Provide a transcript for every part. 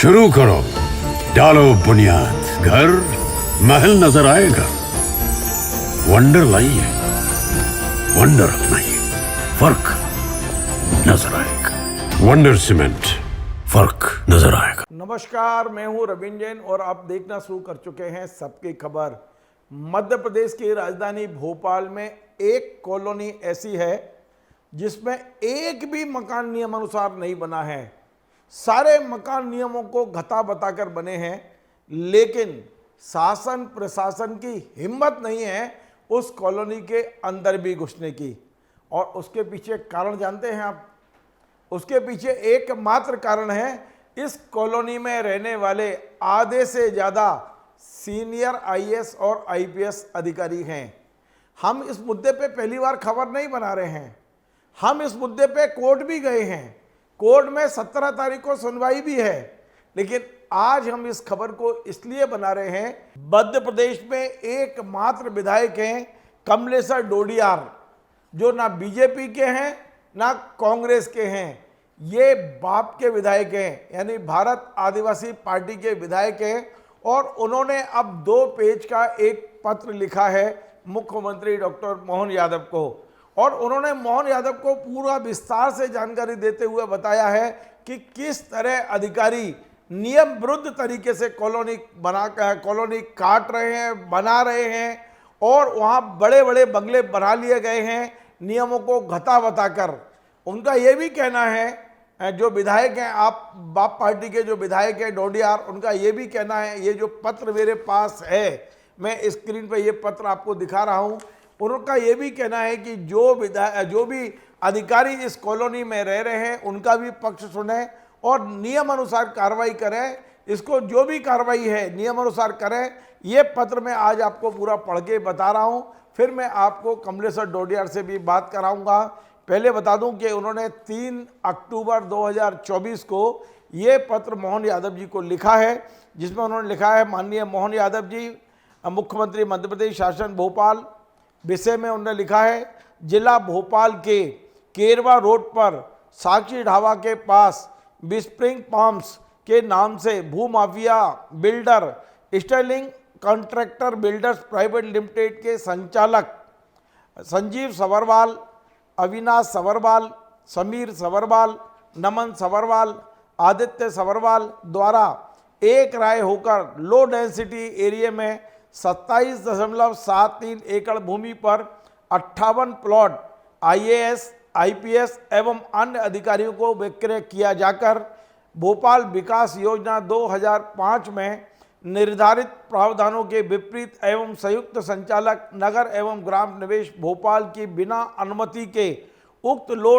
शुरू करो, डालो बुनियाद, घर महल नजर आएगा। वंडर लाइए, वंडर अपनाइए, फर्क नजर आएगा। वंडर सीमेंट, फर्क नजर आएगा। नमस्कार, मैं हूं रविंद्र जैन और आप देखना शुरू कर चुके हैं सबकी खबर। मध्य प्रदेश की राजधानी भोपाल में एक कॉलोनी ऐसी है जिसमें एक भी मकान नियमानुसार नहीं बना है। सारे मकान नियमों को घटा बताकर बने हैं, लेकिन शासन प्रशासन की हिम्मत नहीं है उस कॉलोनी के अंदर भी घुसने की। और उसके पीछे कारण जानते हैं आप? उसके पीछे एकमात्र कारण है, इस कॉलोनी में रहने वाले आधे से ज़्यादा सीनियर आईएएस और आईपीएस अधिकारी हैं। हम इस मुद्दे पे पहली बार खबर नहीं बना रहे हैं, हम इस मुद्दे पे कोर्ट भी गए हैं। कोर्ट में 17 तारीख को सुनवाई भी है, लेकिन आज हम इस खबर को इसलिए बना रहे हैं, मध्य प्रदेश में एकमात्र विधायक हैं कमलेश्वर डोडियार, जो ना बीजेपी के हैं ना कांग्रेस के हैं। ये बाप के विधायक हैं, यानी भारत आदिवासी पार्टी के विधायक हैं। और उन्होंने अब 2 पेज का एक पत्र लिखा है मुख्यमंत्री डॉक्टर मोहन यादव को, और उन्होंने मोहन यादव को पूरा विस्तार से जानकारी देते हुए बताया है कि किस तरह अधिकारी नियम विरुद्ध तरीके से कॉलोनी काट रहे हैं, बना रहे हैं, और वहाँ बड़े बड़े बंगले बना लिए गए हैं नियमों को घटा बताकर। उनका ये भी कहना है, जो विधायक हैं, आप बाप पार्टी के जो विधायक हैं डोडियार, उनका ये भी कहना है, ये जो पत्र मेरे पास है, मैं स्क्रीन पर ये पत्र आपको दिखा रहा हूँ, उनका ये भी कहना है कि जो भी अधिकारी इस कॉलोनी में रह रहे हैं उनका भी पक्ष सुने और नियम अनुसार कार्रवाई करें। इसको जो भी कार्रवाई है नियम अनुसार करें। ये पत्र मैं आज आपको पूरा पढ़ के बता रहा हूँ, फिर मैं आपको कमलेश्वर डोडियार से भी बात कराऊंगा। पहले बता दूं कि उन्होंने 3 अक्टूबर 2024 को ये पत्र मोहन यादव जी को लिखा है, जिसमें उन्होंने लिखा है, माननीय मोहन यादव जी, मुख्यमंत्री मध्य प्रदेश शासन भोपाल, विषय में उन्होंने लिखा है, जिला भोपाल के केरवा रोड पर साक्षी ढाबा के पास बिस्प्रिंग पाम्स के नाम से भूमाफिया builder Sterling contractor builders private limited के संचालक संजीव सवरवाल, अविनाश सवरवाल, समीर सवरवाल, नमन सवरवाल, आदित्य सवरवाल द्वारा एक राय होकर लो डेंसिटी एरिया में 27.73 एकड़ भूमि पर 58 प्लॉट आईएएस, आईपीएस एवं अन्य अधिकारियों को विक्रय किया जाकर भोपाल विकास योजना 2005 में निर्धारित प्रावधानों के विपरीत एवं संयुक्त संचालक नगर एवं ग्राम निवेश भोपाल की बिना अनुमति के उक्त लो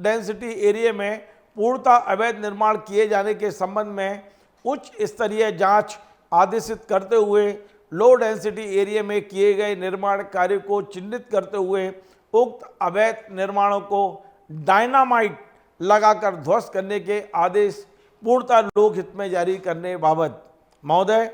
डेंसिटी एरिया में पूर्णतः अवैध निर्माण किए जाने के संबंध में उच्च स्तरीय जांच आदेशित करते हुए लो डेंसिटी एरिया में किए गए निर्माण कार्य को चिन्हित करते हुए उक्त अवैध निर्माणों को डायनामाइट लगाकर ध्वस्त करने के आदेश पूर्णतः लोकहित में जारी करने बाबत। महोदय,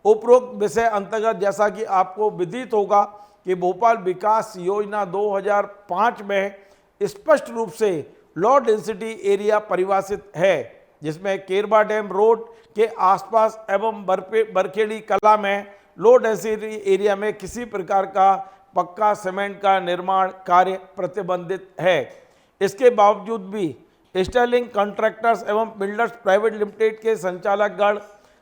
उपरोक्त विषय अंतर्गत जैसा कि आपको विदित होगा कि भोपाल विकास योजना 2005 में स्पष्ट रूप से लो डेंसिटी एरिया परिभाषित है, जिसमें केरबा डैम रोड के आसपास एवं बरखेड़ी कला में लो डेंसिटी एरिया में किसी प्रकार का पक्का सीमेंट का निर्माण कार्य प्रतिबंधित है। इसके बावजूद भी स्टर्लिंग कॉन्ट्रैक्टर्स एवं बिल्डर्स प्राइवेट लिमिटेड के संचालकगण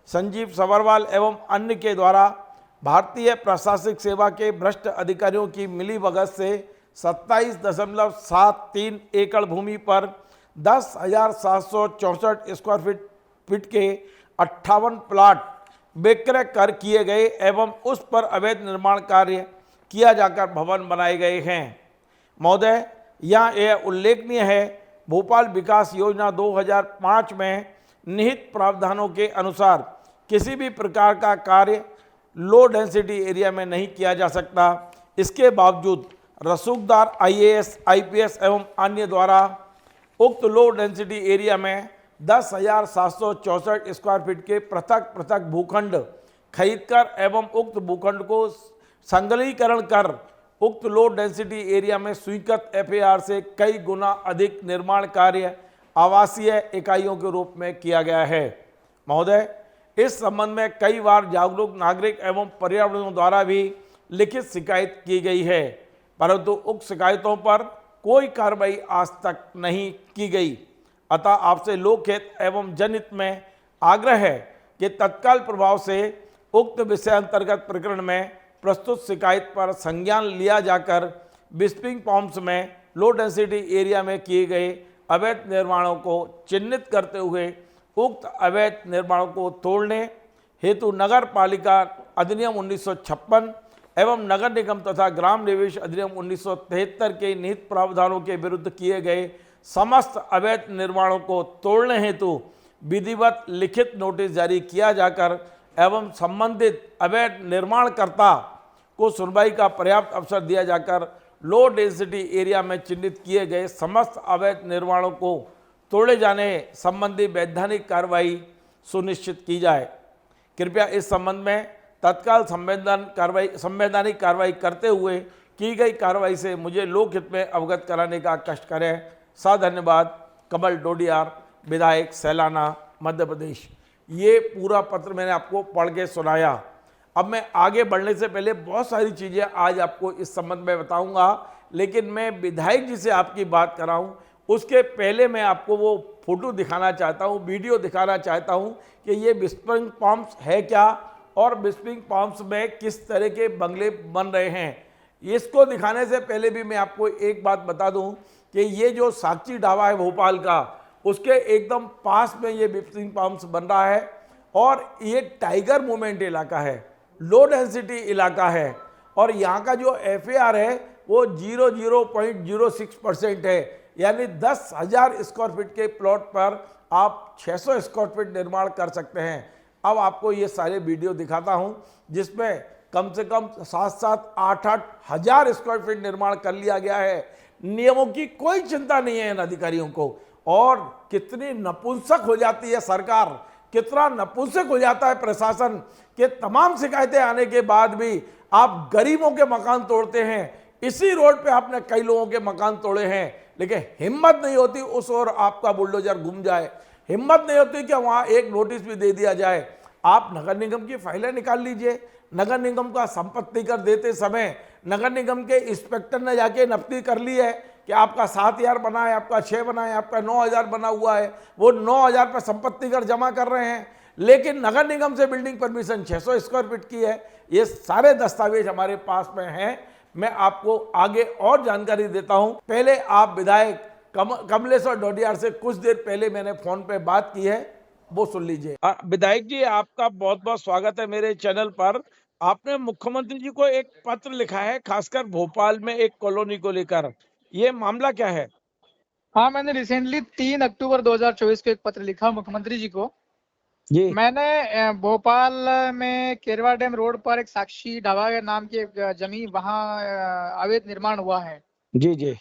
संजीव सवरवाल एवं अन्य के द्वारा भारतीय प्रशासनिक सेवा के भ्रष्ट अधिकारियों की मिलीभगत से 27.73 एकड़ भूमि पर 10,764 स्क्वायर फीट के 58 प्लाट विक्रय कर किए गए एवं उस पर अवैध निर्माण कार्य किया जाकर भवन बनाए गए हैं। महोदय, यहाँ यह उल्लेखनीय है, भोपाल विकास योजना 2005 में निहित प्रावधानों के अनुसार किसी भी प्रकार का कार्य लो डेंसिटी एरिया में नहीं किया जा सकता। इसके बावजूद रसूखदार आईएएस, आईपीएस एवं अन्य द्वारा उक्त लो डेंसिटी एरिया में 10,764 स्क्वायर फीट के पृथक पृथक भूखंड खरीदकर एवं उक्त भूखंड को संगलीकरण कर उक्त लो डेंसिटी एरिया में स्वीकृत एफएआर से कई गुना अधिक निर्माण कार्य आवासीय इकाइयों के रूप में किया गया है। महोदय, इस संबंध में कई बार जागरूक नागरिक एवं पर्यावरणों द्वारा भी लिखित शिकायत की गई है, परंतु उक्त शिकायतों पर कोई कार्रवाई आज तक नहीं की गई। अतः आपसे लोकहित एवं जनहित में आग्रह है कि तत्काल प्रभाव से उक्त विषय अंतर्गत प्रकरण में प्रस्तुत शिकायत पर संज्ञान लिया जाकर बिस्पिंग पॉम्प्स में लो डेंसिटी एरिया में किए गए अवैध निर्माणों को चिन्हित करते हुए उक्त अवैध निर्माणों को तोड़ने हेतु नगर पालिका अधिनियम 1956 एवं नगर निगम तथा ग्राम निवेश अधिनियम 1973 के निहित प्रावधानों के विरुद्ध किए गए समस्त अवैध निर्माणों को तोड़ने हेतु विधिवत लिखित नोटिस जारी किया जाकर एवं संबंधित अवैध निर्माणकर्ता को सुनवाई का पर्याप्त अवसर दिया जाकर लो डेंसिटी एरिया में चिन्हित किए गए समस्त अवैध निर्माणों को तोड़े जाने संबंधी वैधानिक कार्रवाई सुनिश्चित की जाए। कृपया इस संबंध में तत्काल संवैधानिक कार्रवाई करते हुए की गई कार्रवाई से मुझे लोकहित में अवगत कराने का कष्ट करें। धन्यवाद। कमल डोडियार, विधायक सैलाना, मध्य प्रदेश। ये पूरा पत्र मैंने आपको पढ़ के सुनाया। अब मैं आगे बढ़ने से पहले बहुत सारी चीज़ें आज आपको इस संबंध में बताऊंगा, लेकिन मैं विधायक जी से आपकी बात कराऊं उसके पहले मैं आपको वो फोटो दिखाना चाहता हूं, वीडियो दिखाना चाहता हूं कि ये बिस्पिंग पॉम्प्स है क्या और बिस्पिंग पॉम्प्स में किस तरह के बंगले बन रहे हैं। इसको दिखाने से पहले भी मैं आपको एक बात बता दूं कि ये जो साक्षी ढाबा है भोपाल का, उसके एकदम पास में ये बिस्पिंग पॉम्प्स बन रहा है और ये टाइगर मूवमेंट इलाका है, लो डेंसिटी इलाका है और यहाँ का जो FAR है वो 0.06% है, यानी 10,000 स्क्वायर फीट के प्लॉट पर आप 600 स्क्वायर फीट निर्माण कर सकते हैं। अब आपको ये सारे वीडियो दिखाता हूँ जिसमें कम से कम 7-7, 8-8 हज़ार स्क्वायर फीट निर्माण कर लिया गया है। नियमों की कोई चिंता नहीं है इन अधिकारियों को। और कितनी नपुंसक हो जाती है सरकार, कितना नपुंसक हो जाता है प्रशासन के तमाम शिकायतें आने के बाद भी आप गरीबों के मकान तोड़ते हैं। इसी रोड पे आपने कई लोगों के मकान तोड़े हैं, लेकिन हिम्मत नहीं होती उस ओर आपका बुलडोजर घूम जाए, हिम्मत नहीं होती कि वहाँ एक नोटिस भी दे दिया जाए। आप नगर निगम की फाइलें निकाल लीजिए। नगर निगम का संपत्ति कर देते समय नगर निगम के इंस्पेक्टर ने जाके नफ्ती कर ली है कि आपका 7,000 बना है, आपका 6 बना है, आपका 9,000 बना हुआ है। वो 9,000 पर संपत्ति कर जमा कर रहे हैं, लेकिन नगर निगम से बिल्डिंग परमिशन 600 स्क्वायर फीट की है। ये सारे दस्तावेज हमारे पास में हैं। मैं आपको आगे और जानकारी देता हूं। पहले आप विधायक कमलेश्वर डोडियार से कुछ देर पहले मैंने फोन पे बात की है, वो सुन लीजिए। विधायक जी, आपका बहुत बहुत स्वागत है मेरे चैनल पर। आपने मुख्यमंत्री जी को एक पत्र लिखा है, खासकर भोपाल में एक कॉलोनी को लेकर, ये मामला क्या है? हाँ, मैंने रिसेंटली 3 अक्टूबर 2024 को एक पत्र लिखा मुख्यमंत्री जी को जी। मैंने भोपाल में केरवा डैम रोड पर एक साक्षी ढाबा के नाम की एक जमीन, वहाँ अवैध निर्माण हुआ है जी जी।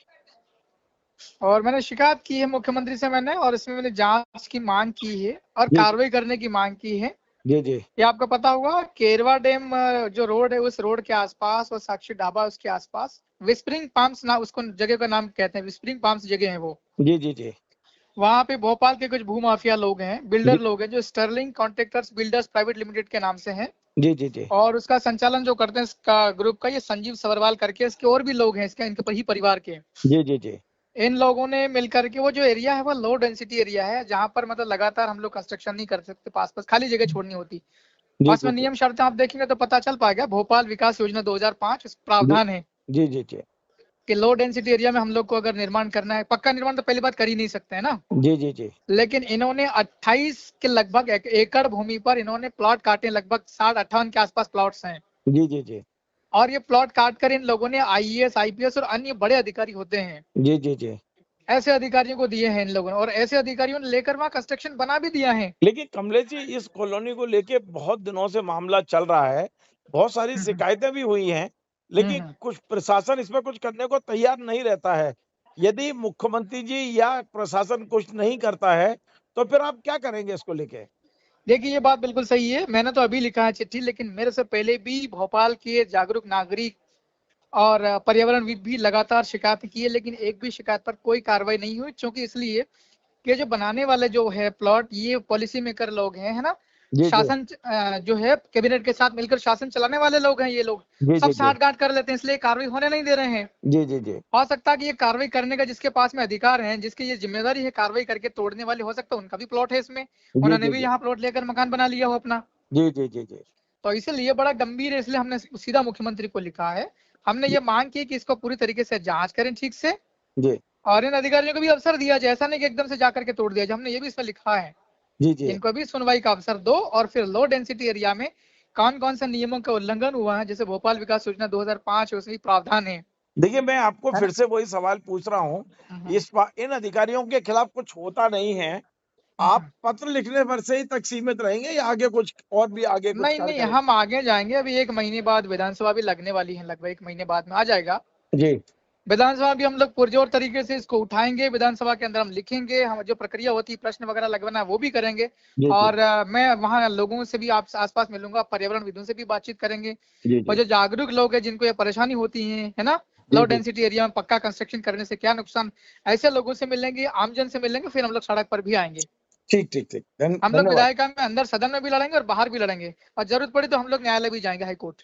और मैंने शिकायत की है मुख्यमंत्री से मैंने, और इसमें मैंने जांच की मांग की है और कार्रवाई करने की मांग की है। जी जी। ये आपको पता होगा, केरवा डैम जो रोड है उस रोड के आसपास और साक्षी ढाबा उसके आसपास विस्परिंग पाम्स ना उसको जगह का नाम कहते हैं, विस्परिंग पाम्स जगह है वो। जी जी जी। वहाँ पे भोपाल के कुछ भूमाफिया लोग हैं, बिल्डर लोग हैं, जो sterling contractors builders private limited के नाम से हैं। जी जी जी। और उसका संचालन जो करते हैं इसका ग्रुप का, ये संजीव सवरवाल करके, इसके और भी लोग हैं इसके, इनके ही परिवार के। जी जी जी। इन लोगों ने मिलकर के, वो जो एरिया है वो लो डेंसिटी एरिया है, जहाँ पर मतलब लगातार हम लोग कंस्ट्रक्शन नहीं कर सकते, पास खाली जगह छोड़नी होती। पास में नियम शर्तें आप देखेंगे तो पता चल पाएगा। भोपाल विकास योजना 2005 प्रावधान है जी जी जी कि लो डेंसिटी एरिया में हम लोग को अगर निर्माण करना है, पक्का निर्माण तो पहली बात कर ही नहीं सकते हैं ना। जी जी जी। लेकिन इन्होंने 28 के लगभग एकड़ भूमि पर इन्होंने प्लॉट काटे, लगभग 60-58 के आसपास प्लॉट्स हैं। जी जी जी। और ये प्लॉट काट कर इन लोगों ने IAS IPS और अन्य बड़े अधिकारी होते हैं, जी जी जी, ऐसे अधिकारियों को दिए हैं इन लोगों ने, और ऐसे अधिकारियों ने लेकर वहाँ कंस्ट्रक्शन बना भी दिया है। लेकिन कमलेश जी, इस कॉलोनी को लेके बहुत दिनों से मामला चल रहा है, बहुत सारी शिकायतें भी हुई हैं, लेकिन कुछ प्रशासन इसमें कुछ करने को तैयार नहीं रहता है। यदि मुख्यमंत्री जी या प्रशासन कुछ नहीं करता है तो फिर आप क्या करेंगे इसको लेके? देखिए, ये बात बिल्कुल सही है। मैंने तो अभी लिखा है चिट्ठी, लेकिन मेरे से पहले भी भोपाल के जागरूक नागरिक और पर्यावरण भी लगातार शिकायत की है, लेकिन एक भी शिकायत पर कोई कार्रवाई नहीं हुई। क्योंकि इसलिए कि जो बनाने वाले जो है प्लॉट, ये पॉलिसी मेकर लोग हैं, है ना, जी, जी। शासन जो है कैबिनेट के साथ मिलकर शासन चलाने वाले लोग हैं, ये लोग जी, सब जी, साठ गांठ कर लेते हैं, इसलिए कार्रवाई होने नहीं दे रहे हैं। जी, जी, जी, हो सकता है कि ये कार्रवाई करने का जिसके पास में अधिकार है, जिसकी ये जिम्मेदारी है कार्रवाई करके तोड़ने वाले, हो सकता है उनका भी प्लॉट है इसमें, उन्होंने जी, भी जी। यहाँ प्लॉट लेकर मकान बना लिया हो अपना। जी, जी, जी, जी, तो इसलिए बड़ा गंभीर है, इसलिए हमने सीधा मुख्यमंत्री को लिखा है। हमने ये मांग की कि इसको पूरी तरीके से जांच करें ठीक से, जी, और इन अधिकारियों को भी अवसर दिया जाए, ऐसा नहीं कि एकदम से जाकर के तोड़ दिया जाए। हमने ये भी इसमें लिखा है, जी, जी। इनको भी सुनवाई का अवसर दो, और फिर लो डेंसिटी एरिया में कौन कौन से नियमों का उल्लंघन हुआ है, जैसे भोपाल विकास योजना 2005 उसमें प्रावधान है। देखिए, मैं आपको है फिर ना? से वही सवाल पूछ रहा हूँ, इन अधिकारियों के खिलाफ कुछ होता नहीं है, आप पत्र लिखने पर से ही तक सीमित रहेंगे या आगे कुछ और भी आगे कुछ नहीं कार्य नहीं, करेंगे? हम आगे जाएंगे। अभी 1 महीने बाद विधानसभा भी लगने वाली है, लगभग 1 महीने बाद में आ जाएगा जी, विधानसभा भी। हम लोग पुरजोर तरीके से इसको उठाएंगे, विधानसभा के अंदर हम लिखेंगे, हम जो प्रक्रिया होती है प्रश्न वगैरह लगवाना है वो भी करेंगे। जी, और मैं वहाँ लोगों से भी आप आसपास मिलूंगा, पर्यावरण विदों से भी बातचीत करेंगे, जी, और जी, जो जागरूक लोग हैं जिनको ये परेशानी होती है ना, जी, लो जी। डेंसिटी एरिया में पक्का कंस्ट्रक्शन करने से क्या नुकसान, ऐसे लोगों से मिलेंगे, आमजन से मिलेंगे, फिर हम लोग सड़क पर भी आएंगे। ठीक, ठीक, ठीक। हम लोग धन्यवाद। विधायिका में अंदर सदन में भी लड़ेंगे और बाहर भी लड़ेंगे, और जरूरत पड़ी तो हम लोग न्यायालय भी जाएंगे, हाई कोर्ट।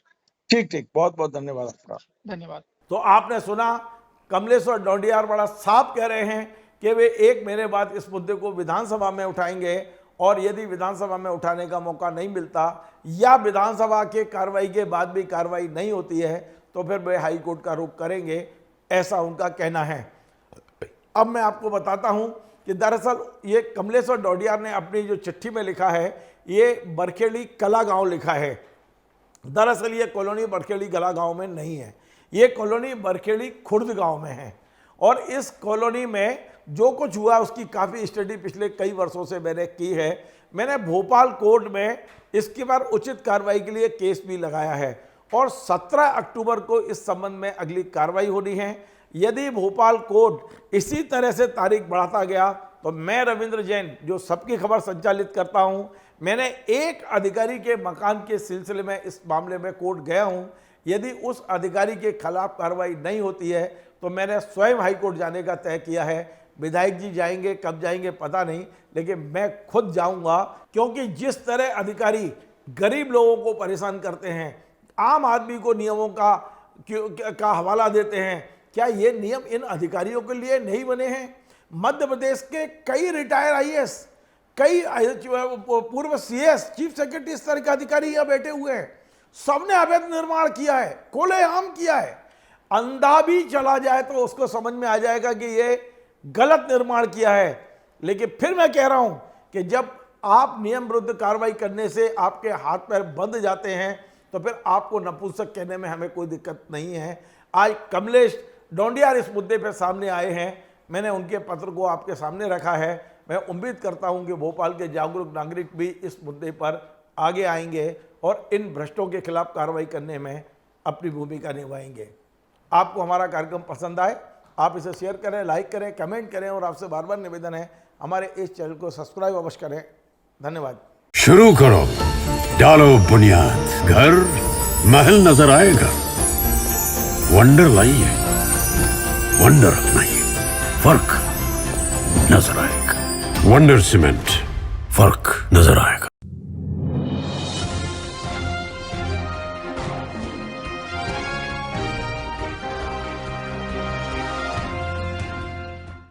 ठीक, ठीक। बहुत-बहुत धन्यवाद आपका। धन्यवाद। तो आपने सुना, कमलेश्वर डोडियार बड़ा साफ कह रहे हैं कि वे 1 महीने बाद इस मुद्दे को विधानसभा में उठाएंगे, और यदि विधानसभा में उठाने का मौका नहीं मिलता या विधानसभा के कार्रवाई के बाद भी कार्रवाई नहीं होती है तो फिर वे हाई कोर्ट का रुख करेंगे, ऐसा उनका कहना है। अब मैं आपको बताता हूं कि दरअसल ये कमलेश्वर डोडियार ने अपनी जो चिट्ठी में लिखा है, ये बरखेड़ी कला गांव लिखा है। दरअसल ये कॉलोनी बरखेड़ी कला गांव में नहीं है, ये कॉलोनी बरखेड़ी खुर्द गांव में है, और इस कॉलोनी में जो कुछ हुआ उसकी काफ़ी स्टडी पिछले कई वर्षों से मैंने की है। मैंने भोपाल कोर्ट में इसके बाद उचित कार्रवाई के लिए केस भी लगाया है, और 17 अक्टूबर को इस संबंध में अगली कार्रवाई होनी है। यदि भोपाल कोर्ट इसी तरह से तारीख बढ़ाता गया तो मैं रविंद्र जैन, जो सबकी खबर संचालित करता हूं, मैंने एक अधिकारी के मकान के सिलसिले में इस मामले में कोर्ट गया हूं। यदि उस अधिकारी के खिलाफ कार्रवाई नहीं होती है तो मैंने स्वयं हाईकोर्ट जाने का तय किया है। विधायक जी जाएंगे, कब जाएंगे पता नहीं, लेकिन मैं खुद जाऊंगा, क्योंकि जिस तरह अधिकारी गरीब लोगों को परेशान करते हैं, आम आदमी को नियमों का हवाला देते हैं, क्या ये नियम इन अधिकारियों के लिए नहीं बने हैं? मध्य प्रदेश के कई रिटायर आईएएस, कई पूर्व सीएस, चीफ सेक्रेटरी स्तर के अधिकारी यहाँ बैठे हुए हैं, सबने अवैध निर्माण किया है, खुलेआम किया है। अंधा भी चला जाए तो उसको समझ में आ जाएगा कि ये गलत निर्माण किया है। लेकिन फिर मैं कह रहा हूं कि जब आप नियम विरुद्ध कार्रवाई करने से आपके हाथ पैर बंध जाते हैं तो फिर आपको नपुंसक कहने में हमें कोई दिक्कत नहीं है। आज कमलेश डोडियार इस मुद्दे पर सामने आए हैं, मैंने उनके पत्र को आपके सामने रखा है। मैं उम्मीद करता हूं कि भोपाल के जागरूक नागरिक भी इस मुद्दे पर आगे आएंगे और इन भ्रष्टों के खिलाफ कार्रवाई करने में अपनी भूमिका निभाएंगे। आपको हमारा कार्यक्रम पसंद आए, आप इसे शेयर करें, लाइक करें, कमेंट करें, और आपसे बार बार निवेदन है हमारे इस चैनल को सब्सक्राइब अवश्य करें। धन्यवाद। शुरू करो, डालो बुनियाद, घर महल नजर आएगा। वंडर लाइए, वंडर अपनाइए, फर्क नजर आएगा। वंडर सीमेंट, फर्क नजर आएगा।